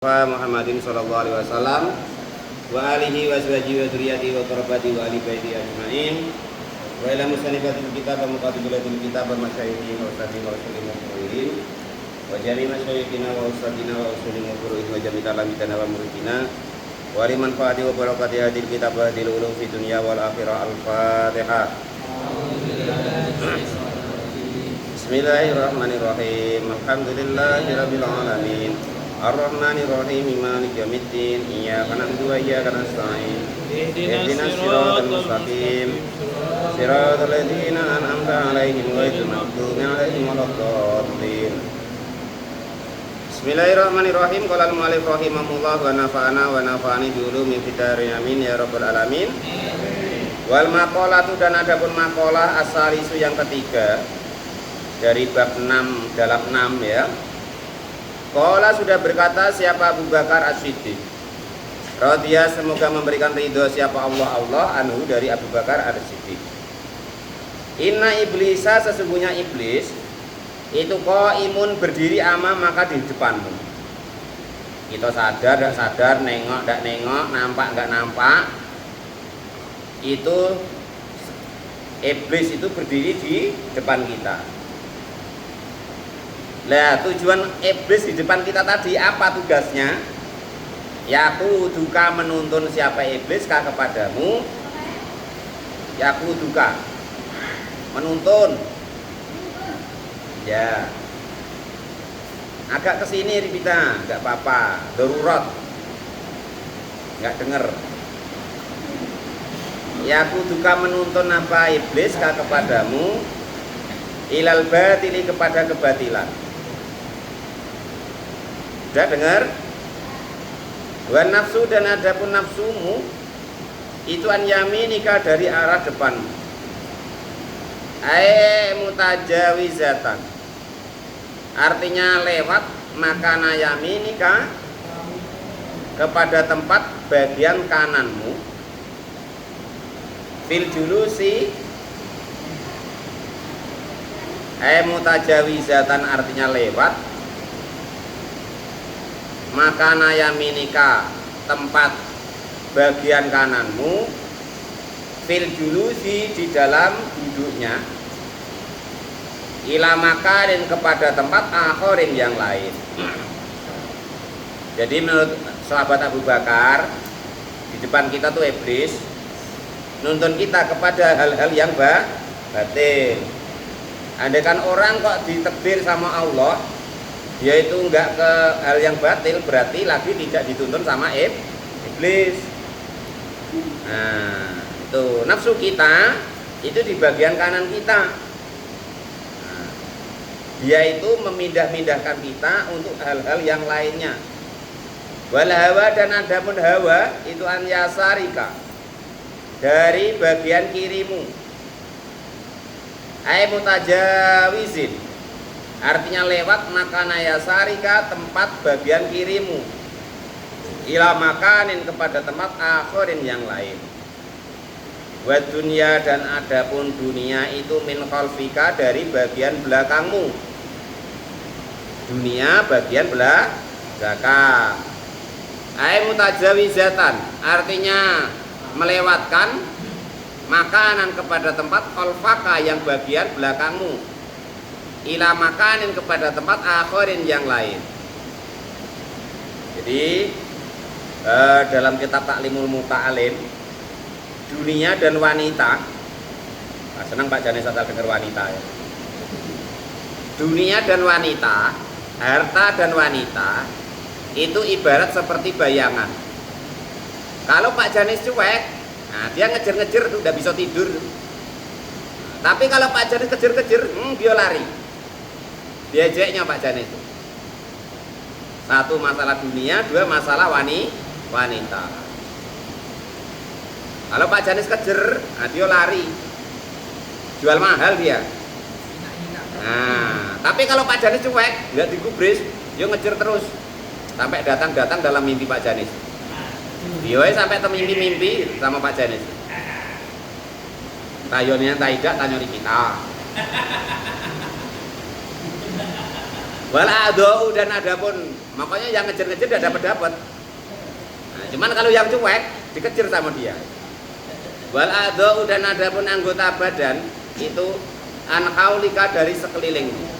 Muhammadin sallallahu alaihi wasallam wa alihi wa azwajihi wa dzurriyyatihi wa qurrabati wa ali baiti ajmain wa ila musanifatil kitab wa muqaddimatil kitab wa masyayikhin wa ustadzina wa usulil muqarririn wa jami masyayikhina wa ustadzina wa usulil muqarririn wa jami talamidana wa muridina wa liman fa'ati wa barakati hadil kitab wa hadil ulum fi dunya wal akhirah. Al-Fatihah. Bismillahirrahmanirrahim. Alhamdulillahirabbil alamin. Ar-Rahmanir-Rahim Maliki Yaumiddin. Iyyaka na'budu wa iyyaka nasta'in. Ihdinas siratal mustaqim. Siratal ladzina an'amta 'alaihim ghairil maghdubi 'alaihim waladdallin. Bismillahirrahmanirrahim. Qala al-mu'allif rahimahullah wa nafa'ana wa nafa'ani bi ulumi fid dharain amin ya rabbal alamin. Wal maqalatu, dan adapun maqalah as-salisu yang ketiga dari bab 6 dalam 6 ya. Qala, sudah berkata siapa Abu Bakar As-Siddiq radhiyallahu, semoga memberikan ridho siapa Allah anhu dari Abu Bakar As-Siddiq. Inna iblisa, sesungguhnya iblis itu qaimun, berdiri maka di depanmu. Kita sadar tidak sadar, nengok tidak nengok, nampak nggak nampak, itu iblis itu berdiri di depan kita. Lah, tujuan iblis di depan kita tadi apa tugasnya? Yaku duka, menuntun siapa iblis kah kepadamu? Yaku duka, menuntun. Ya, agak kesini kita, nggak apa-apa, darurat, nggak denger. Yaku duka, menuntun apa iblis kah kepadamu? Ilal batili, kepada kebatilan. Sudah dengar? Wa nafsu, dan adapun nafsumu itu an yaminika, dari arah depanmu. Mutajawizatan, artinya lewat makana yaminika, kepada tempat bagian kananmu. Fil julusi, mutajawizatan artinya lewat makana yaminika, tempat bagian kananmu. Fil julusi, di dalam duduknya. Ila makarin, kepada tempat akhirin yang lain. Jadi menurut sahabat Abu Bakar, di depan kita tuh iblis nuntun kita kepada hal-hal yang batin. Andai kan orang kok ditakdir sama Allah, dia itu enggak ke hal yang batil, berarti lagi tidak dituntun sama iblis. Nah, itu nafsu kita itu di bagian kanan kita. Nah, dia itu memindah-mindahkan kita untuk hal-hal yang lainnya. Wal hawa, dan adapun hawa itu an yasarika, dari bagian kirimu. Mutajawizin, artinya lewat makana yasarika, tempat bagian kirimu. Ila makanin, kepada tempat akhirin yang lain. Wa dunya, dan adapun dunia itu min khalfika, dari bagian belakangmu. Dunia bagian belakang. Mutajawizatan, artinya melewatkan makanan, kepada tempat khalfaka, yang bagian belakangmu. Ila makanin, kepada tempat akhirin yang lain. Jadi dalam kitab Taklimul Muta'alim, dunia dan wanita. Nah, senang Pak Janis asal dengar wanita ya. Dunia dan wanita, harta dan wanita, itu ibarat seperti bayangan. Kalau Pak Janis cuek, nah dia ngejar-ngejar tuh, udah bisa tidur. Tapi kalau Pak Janis kejar-kejar, dia lari. Diajaknya Pak Janis itu. Satu masalah dunia, dua masalah wanita. Kalau Pak Janis kejar, nah dia lari. Jual mahal dia. Nah, tapi kalau Pak Janis cuek, nggak digubris, dia ngejar terus. Sampai datang dalam mimpi Pak Janis. Dia sampai mimpi sama Pak Janis. Tayonnya tidak, tanyori kita. Wal adau, dan adapun Makanya yang ngejar-ngejar tidak dapat. Nah, cuman kalau yang cuek dikejar sama dia. Wal adzau dan adapun anggota badan itu an haulika dari sekelilingmu.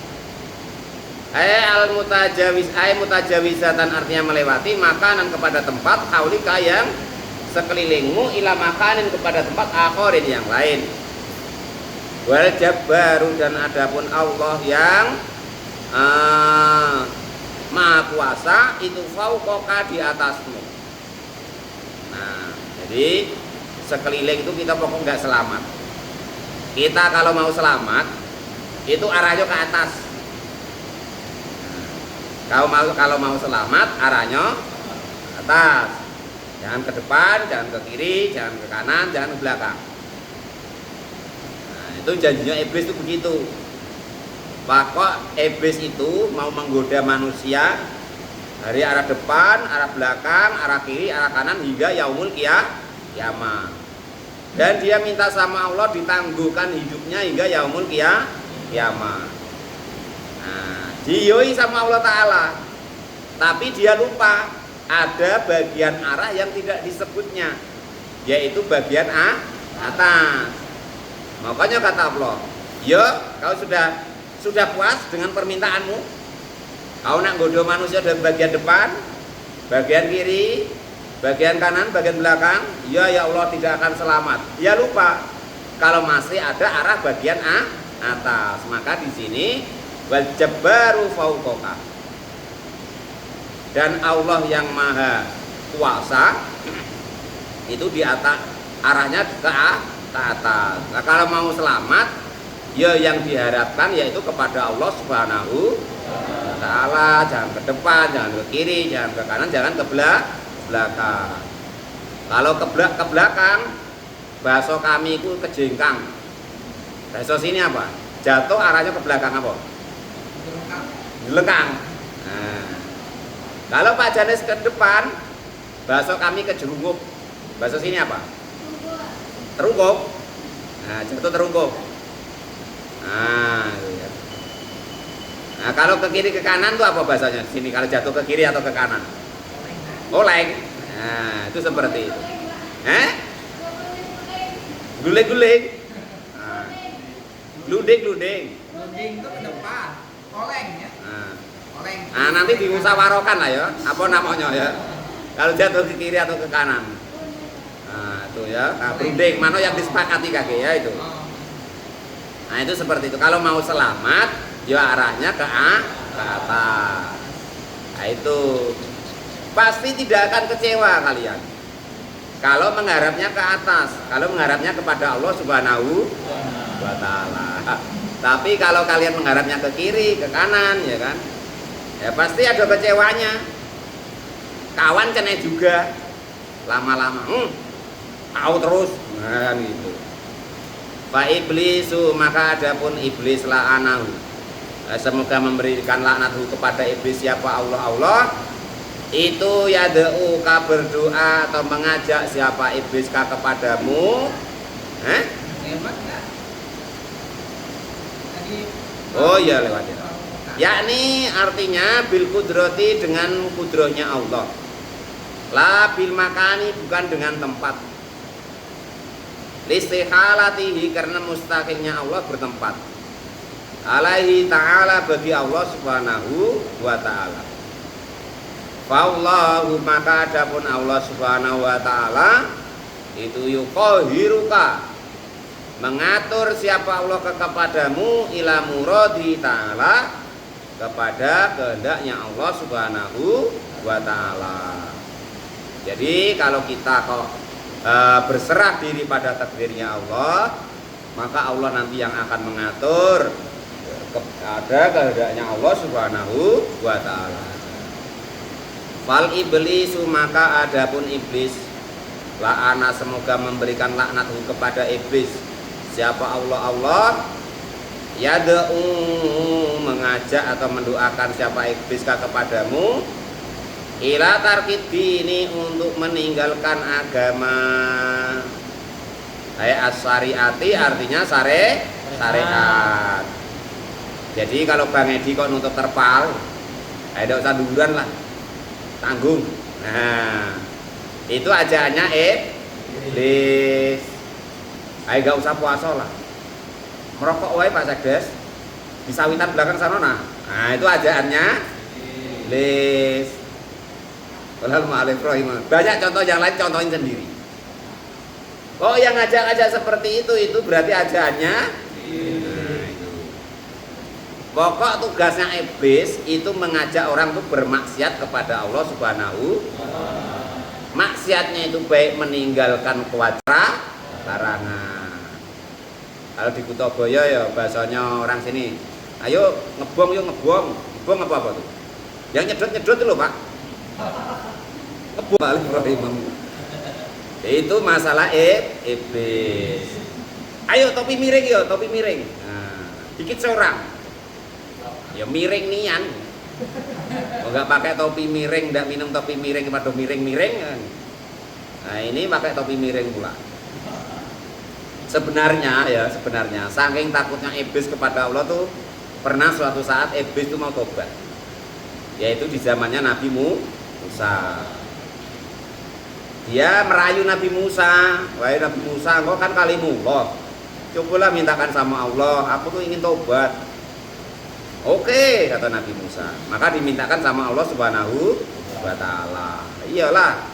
Al mutajawizatan artinya melewati makanan kepada tempat haulika yang sekelilingmu ila makanin kepada tempat akhirin yang lain. Wal jabbaru dan adapun Allah yang Maha Kuasa itu fauqoka di atasmu. Nah, jadi sekeliling itu kita pokoknya nggak selamat. Kita kalau mau selamat itu arahnya ke atas. Kalau mau selamat arahnya ke atas. Jangan ke depan, jangan ke kiri, jangan ke kanan, jangan ke belakang. Nah, itu janjinya iblis itu begitu. Pokok iblis itu mau menggoda manusia dari arah depan, arah belakang, arah kiri, arah kanan hingga yaumul kiamah. Dan dia minta sama Allah ditangguhkan hidupnya hingga yaumul kiamah. Nah, diyoi sama Allah Ta'ala. Tapi dia lupa ada bagian arah yang tidak disebutnya, yaitu bagian atas. Makanya kata Allah, "Yo, kau sudah puas dengan permintaanmu? Kau nak godo manusia dari bagian depan, bagian kiri, bagian kanan, bagian belakang? Ya Allah tidak akan selamat." Dia lupa kalau masih ada arah bagian atas. Maka di sini wal jabbaru fauqoka. Dan Allah yang Maha Kuasa itu di atas, arahnya ke atas. Nah, kalau mau selamat ya yang diharapkan yaitu kepada Allah Subhanahu wa Ta'ala. Jangan ke depan, jangan ke kiri, jangan ke kanan, jangan ke belakang. Kalau ke belakang, bahasa kami itu kejengkang. Bahasa sini apa? Jatuh arahnya ke belakang apa? Jelengkang. Nah, kalau Pak Janes ke depan, bahasa kami kejerungkup. Bahasa sini apa? Terungkup. Nah, jatuh terungkup. Nah, ya. Nah, kalau ke kiri ke kanan tuh apa bahasanya sini? Kalau jatuh ke kiri atau ke kanan? Oleng. Nah, itu seperti itu. Guling-guling. Nah. Luding-luding. Luding itu ke depan. Oleng ya. Oleng. Nah, nanti dimusyawarahkan lah ya, apa namanya ya. Kalau jatuh ke kiri atau ke kanan. Nah, itu ya. Nah, berunding mana yang disepakati kaki ya itu. Nah, itu seperti itu. Kalau mau selamat, ya arahnya ke atas. Nah, itu pasti tidak akan kecewa kalian. Kalau mengharapnya ke atas, kalau mengharapnya kepada Allah Subhanahu wa Ta'ala. Tapi kalau kalian mengharapnya ke kiri, ke kanan, ya kan? Ya pasti ada kecewanya. Kawan kena juga. Lama-lama, tahu terus. Nah, gitu. Fa iblisu maka adapun iblis la'anahu. Semoga memberikan laknathu kepada iblis siapa Allah itu yad'u ka berdoa atau mengajak siapa iblis ka kepadamu. Hebat enggak? Tadi Oh iya lewat ya. Yakni artinya bil kudrati dengan kudrohnya Allah. La bil makani bukan dengan tempat. Listihalatihi karena mustaqilnya Allah bertempat. Alaihi ta'ala bagi Allah Subhanahu wa ta'ala. Fa'allahu maka adapun Allah Subhanahu wa ta'ala itu yuqahiruka mengatur siapa Allah kepadamu ila muradi ta'ala kepada kehendaknya Allah Subhanahu wa ta'ala. Jadi kalau kita berserah diri pada takdirnya Allah, maka Allah nanti yang akan mengatur kepada kehendaknya Allah Subhanahu wa ta'ala. Fal iblisu maka adapun iblis la'ana semoga memberikan laknat kepada iblis siapa Allah yad'u mengajak atau mendoakan siapa iblis kepadamu ila tarkid dini untuk meninggalkan agama. As-syariati artinya syariat. Jadi kalau Bang Edi kok nutup terpal, tidak usah duluan lah. tanggung. Nah, itu ajaannya iblis. Ayo gak usah puasa lah, merokok wae Pak Sekdes, di sawitan belakang sana. Nah itu ajaannya iblis. Bismillahirrahmanirrahim. Banyak contoh yang lain, contohin sendiri. Oh yang ngajak-ngajak seperti itu berarti ajaannya. Nah, itu. Pokok tugasnya iblis itu mengajak orang tuh bermaksiat kepada Allah Subhanahu. Maksiatnya itu baik meninggalkan kewajiban larangan. Kalau di Kutoboyo ya bahasanya orang sini, ayo ngebong yuk ngebong. Ngebong apa tuh? Yang nyedot-nyedot itu loh Pak. Ngebong Ibrahim. Itu masalah iblis. Ayo topi miring yo, topi miring. Nah, dikit seorang. Ya miring nian. Enggak pakai topi miring, enggak minum topi miring kepada miring-miring. Nah, ini pakai topi miring pula. Sebenarnya saking takutnya iblis kepada Allah tuh pernah suatu saat iblis itu mau tobat. Yaitu di zamannya Nabi Musa. Dia merayu Nabi Musa, wahai Nabi Musa, engkau kan kalimullah. Cobalah mintakan sama Allah, aku tuh ingin tobat. Oke, kata Nabi Musa. Maka dimintakan sama Allah Subhanahu wa taala. Iyalah,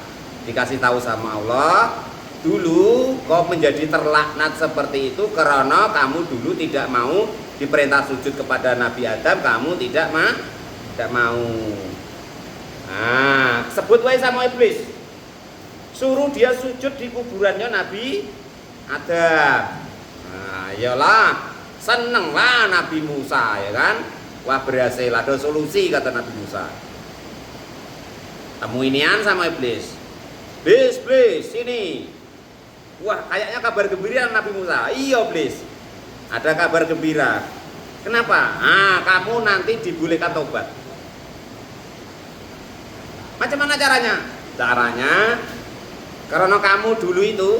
dikasih tahu sama Allah, dulu kau menjadi terlaknat seperti itu karena kamu dulu tidak mau diperintah sujud kepada Nabi Adam, kamu tidak mau. Nah, sebut wae sama iblis. Suruh dia sujud di kuburannya Nabi Adam. Nah, iyalah, senenglah Nabi Musa ya kan. Wah berhasil, ada solusi kata Nabi Musa. Temuinian sama iblis. Iblis sini. Wah kayaknya kabar gembira Nabi Musa. Iya iblis, ada kabar gembira. Kenapa? Kamu nanti dibolehkan tobat. Macam mana caranya? Caranya karena kamu dulu itu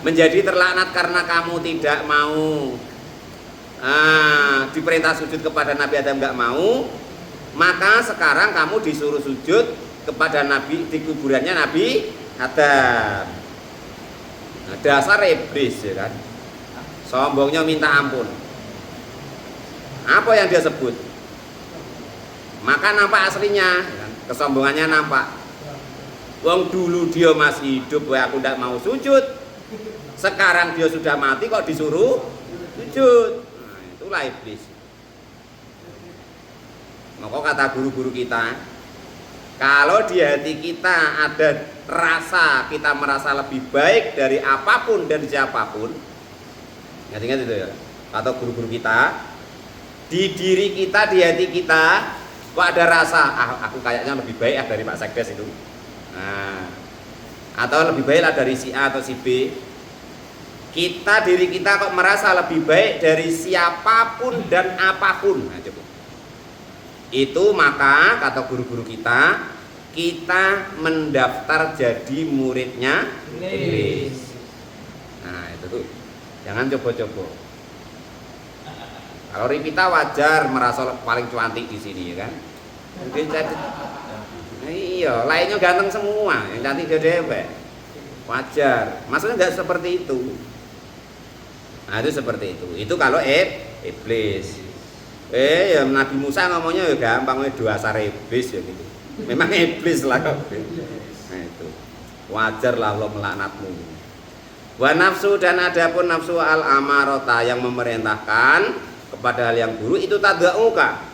menjadi terlaknat karena kamu tidak mau diperintah sujud kepada Nabi Adam, nggak mau, maka sekarang kamu disuruh sujud kepada Nabi di kuburannya Nabi Adam. Nah, dasar iblis ya kan, sombongnya minta ampun. Apa yang dia sebut? Maka nampak aslinya, kesombongannya nampak. Wong dulu dia masih hidup, aku tidak mau sujud. Sekarang dia sudah mati kok disuruh sujud. Nah, itulah iblis. Maka kata guru-guru kita, kalau di hati kita ada rasa kita merasa lebih baik dari apapun dan siapapun, ingat-ingat itu ya, atau guru-guru kita, di diri kita, di hati kita, kok ada rasa, aku kayaknya lebih baik dari Pak Sekdes itu. Nah, atau lebih baiklah dari si A atau si B. Diri kita kok merasa lebih baik dari siapapun dan apapun. Nah, coba. Itu maka kata guru-guru kita mendaftar jadi muridnya iblis. Nah, itu tuh. Jangan coba-coba. Kalau Ripita wajar merasa paling cantik di sini ya kan. Iya, lainnya ganteng semua, yang cantik dia dewek. Wajar. Maksudnya nggak seperti itu. Nah, itu seperti itu. Itu kalau iblis. Ya Nabi Musa ngomongnya ya gampang, dasar iblis ya gitu. Memang iblis lah kok. Nah, itu. Wajar lah Allah melaknatmu. Wa nafsu, dan adapun nafsu al-amarota yang memerintahkan kepada hal yang buruk itu tadauka.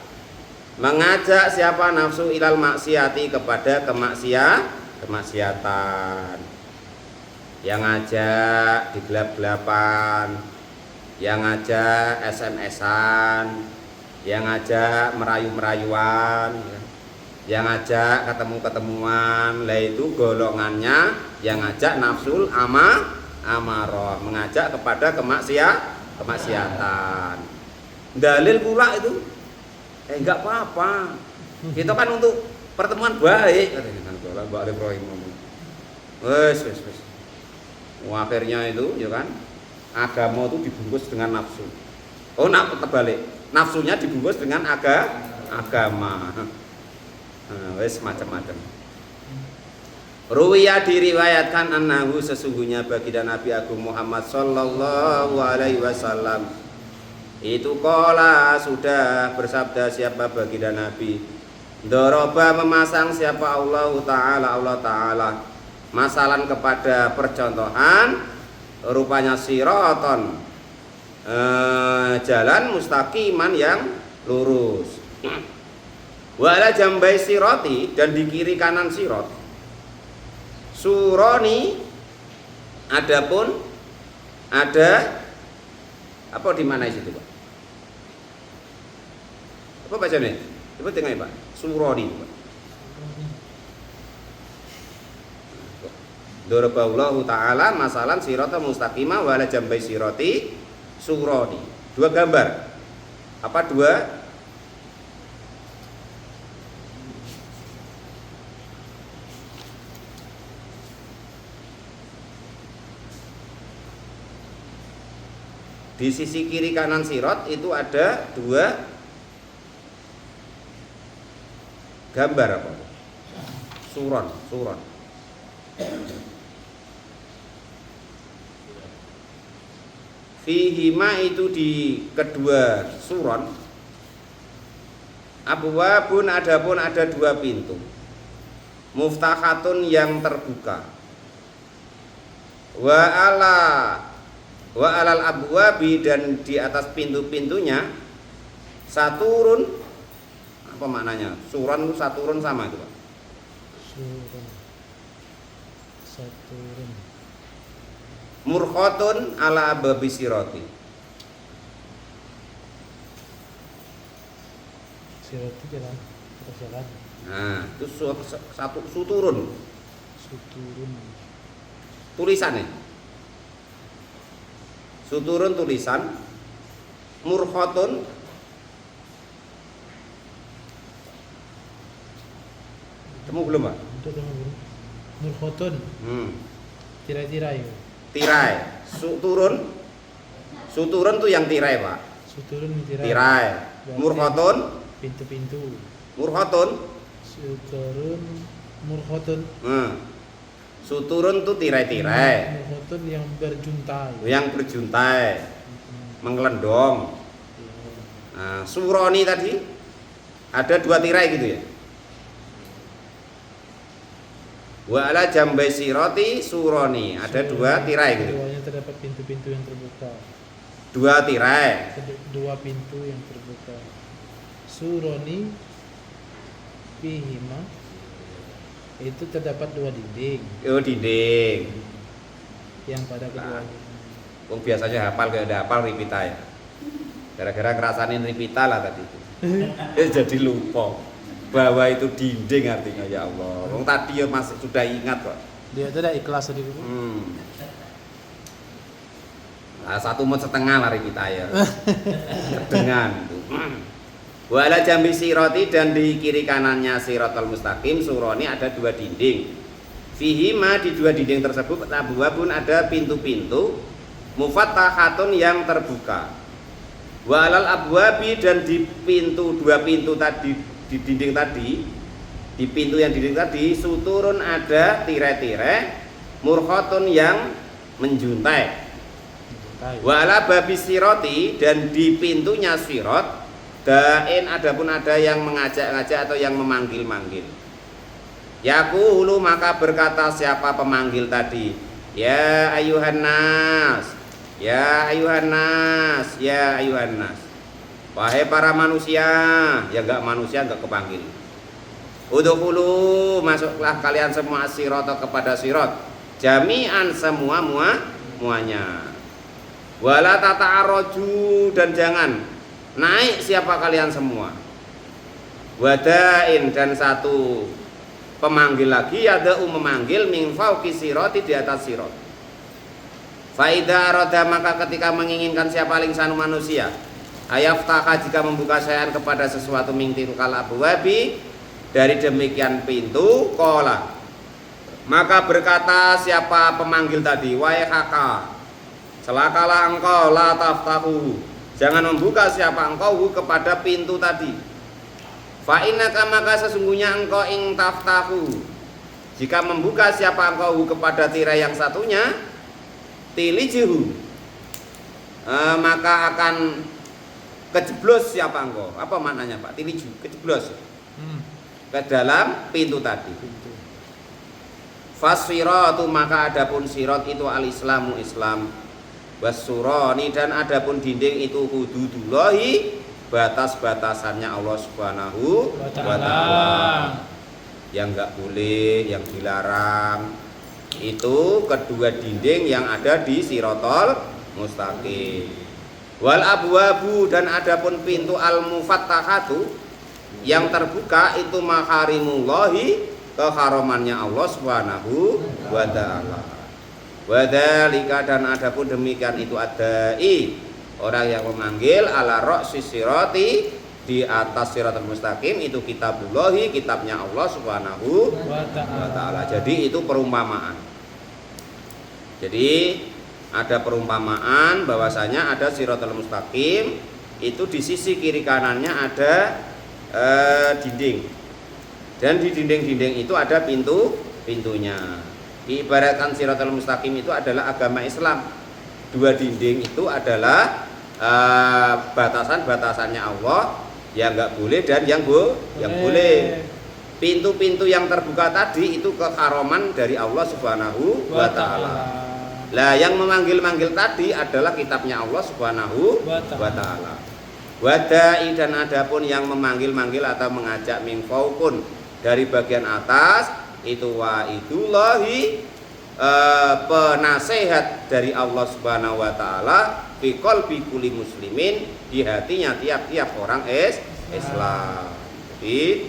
Mengajak siapa nafsu ilal maksiati kepada kemaksiatan. Yang ngajak di gelap-gelapan, yang ngajak SMS-an, yang ngajak merayu-merayuan, yang ngajak ketemu-ketemuan. Lah itu golongannya yang ngajak nafsul amarah, mengajak kepada kemaksiatan. Dalil pula itu enggak apa-apa. Kita kan untuk pertemuan baik katanya Mbak Ibrahim ngomong. Wes. Akhirnya itu ya kan, agama itu dibungkus dengan nafsu. Terbalik. Nafsunya dibungkus dengan agama. Wes macam-macam. Ruwiya diriwayatkan annahu sesungguhnya baginda Nabi Agung Muhammad sallallahu alaihi wasallam itu qala sudah bersabda siapa baginda Nabi doroba memasang siapa Allah Ta'ala masalan kepada percontohan rupanya siraton jalan mustaqiman yang lurus wala jambai siroti dan di kiri kanan sirot suroni adapun ada apa di mana itu Pak? Apa bacanya? Coba tengok Pak. Suroni Pak. Daraballahu ta'ala masalan sirata mustaqimah wala jambai sirati suroni. Dua gambar. Apa dua? Di sisi kiri kanan sirot itu ada dua gambar apa? Suron. Fihima itu di kedua suron. Abwabun adapun ada dua pintu. Muftahatun yang terbuka. Wa alal abwabi dan di atas pintu-pintunya saturun apa maknanya? Suron itu saturun sama itu Pak. Suron. Saturun. Murkhatun ala babi sirati. Sirati jalan. Nah, itu satu suturun. Suturun. Tulisannya. Suturun tulisan, murkhatun temu belum Pak? Murkhatun. Tirai-tirai. Tirai. Suturun tuh yang tirai Pak. Suturun tirai. Tirai. Murkhatun. Pintu-pintu. Murkhatun. Suturun. Murkhatun. Suturun tuh tirai-tirai. Murkhatun yang berjuntai. Yang berjuntai, menggelendong. Nah, suroni tadi ada dua tirai gitu ya. Wa ala jambai sirati suroni ada dua tirai gitu. Keduanya terdapat pintu-pintu yang terbuka. Dua tirai. Dua pintu yang terbuka. Suroni pihima itu terdapat dua dinding. Oh dinding. Yang pada keduanya. Wong biasanya hafal kayak ada hafal ripita ya. Gara-gara ngerasain ripita lah tadi. Jadi lupa bahwa itu dinding artinya ya Allah. Wong tadi ya masih sudah ingat kok. Dia itu udah ikhlas tadi. Nah, 1 menit setengah lari kita ya. Dengan itu. Wala jambi siroti dan di kiri kanannya siratal mustaqim suroni ada dua dinding. Fihima di dua dinding tersebut abwabun ada pintu-pintu mufattahatun yang terbuka. Walal abwabi dan di pintu dua pintu tadi di dinding tadi di pintu yang dinding tadi suturun ada tirai-tirai murkhatun yang menjuntai. Wala babi siroti dan di pintunya sirot dain adapun ada yang mengajak-ngajak atau yang memanggil-manggil. Yaqulu maka berkata siapa pemanggil tadi, ya ayuhan nas, ya ayuhan nas, ya ayuhan nas. Wahai para manusia, ya enggak manusia enggak kepanggil. Udkhulu masuklah kalian semua sirot kepada sirot, jami'an semua muanya. Wala tata'arraju dan jangan naik siapa kalian semua. Wadain dan satu pemanggil lagi ada memanggil min fauqi sirati di atas sirot. Faida roda maka ketika menginginkan siapa lingsanu manusia ayaftaka jika membuka sayan kepada sesuatu min tilkal abwabi dari demikian pintu kola maka berkata siapa pemanggil tadi wahai haka celakalah engkau la taftahu jangan membuka siapa engkau kepada pintu tadi Fa innaka maka sesungguhnya engkau ing taftahu, jika membuka siapa engkau kepada tirai yang satunya, tilijihu, maka akan kejeblos siapa engkau. Apa maknanya Pak? Tiliju, kejeblos ke dalam pintu tadi. Pintu. Fasiratu maka adapun sirat itu al-islamu Islam, wasurani dan adapun dinding itu hududullahi, batas-batasannya Allah Subhanahu wa taala. Yang enggak boleh, yang dilarang itu kedua dinding yang ada di Siratal Mustaqim. Wal abwabu dan adapun pintu al-mufattahatu yang terbuka itu maharimullahi, keharamannya Allah Subhanahu wa taala. Wadzalika dan adapun demikian itu adai, orang yang memanggil ala ra'sis sirati, di atas siratal mustaqim itu kitabullahi, kitabnya Allah Subhanahu wa taala. Jadi itu perumpamaan. Jadi ada perumpamaan bahwasanya ada siratal mustaqim itu di sisi kiri kanannya ada dinding, dan di dinding-dinding itu ada pintunya. Diibaratkan siratal mustaqim itu adalah agama Islam. Dua dinding itu adalah batasan-batasannya Allah, yang enggak boleh dan yang boleh. Pintu-pintu yang terbuka tadi itu keharaman dari Allah Subhanahu wa taala. Lah yang memanggil-manggil tadi adalah kitabnya Allah Subhanahu wa taala. Wadai dan adapun yang memanggil-manggil atau mengajak min faukun, dari bagian atas itu waidullahi, penasehat dari Allah Subhanahu wa taala fi qalbi kulli muslimin, di hatinya tiap-tiap orang Islam. Jadi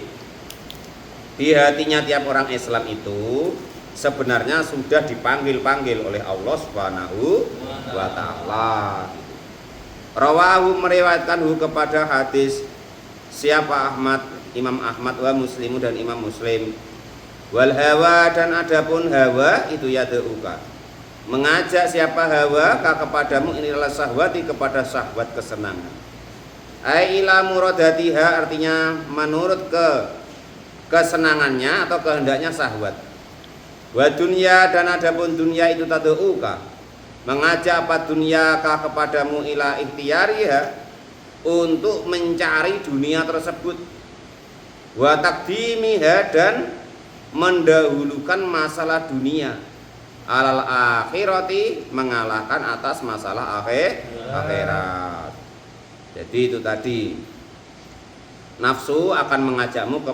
di hatinya tiap orang Islam itu sebenarnya sudah dipanggil-panggil oleh Allah Subhanahu wa taala. Rawahu meriwayatkan kepada hadis siapa Ahmad, Imam Ahmad wa Muslimu dan Imam Muslim. Wal hawa dan adapun hawa itu yad'uka, mengajak siapa hawa ka kepadamu, inilah syahwati, kepada syahwat kesenangan. Ai ila muradatiha, artinya menurut kesenangannya atau kehendaknya syahwat. Wa dunya dan adapun dunya itu tad'uka, mengajak apa dunia ka kepadamu ila ikhtiyariha, untuk mencari dunia tersebut. Wa taqdimiha dan mendahulukan masalah dunia alal akhirati, mengalahkan atas masalah akhirat. Jadi itu tadi, nafsu akan mengajakmu ke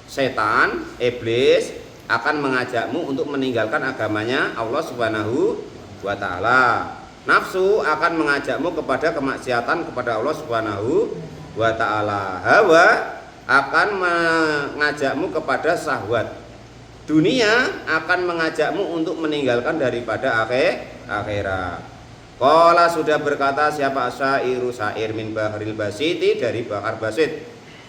setan, iblis akan mengajakmu untuk meninggalkan agamanya Allah Subhanahu wa taala. Nafsu akan mengajakmu kepada kemaksiatan kepada Allah Subhanahu wa taala. Hawa akan mengajakmu kepada syahwat. Dunia akan mengajakmu untuk meninggalkan daripada akhirat. Qala sudah berkata siapa syairu syair min bahril basiti, dari bahar basit.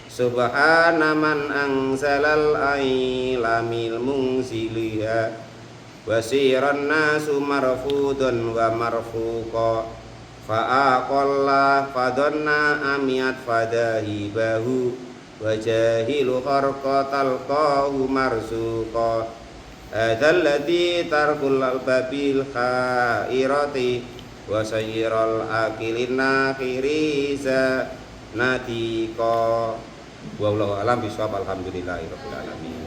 Subhana man anzalal ailamil mungziliha, wasiran nasu marfudun wa marfuqa, fa'aqalla fadonna amiyat fadahibahu, wajahilu kharqatal qahu marzuqa. Hadzal ladzi tarkul babil khairati, wa sayyiral akilin nakhiriza natiqa. Wallahu a'lam bishawab. Alhamdulillahirabbil alamin.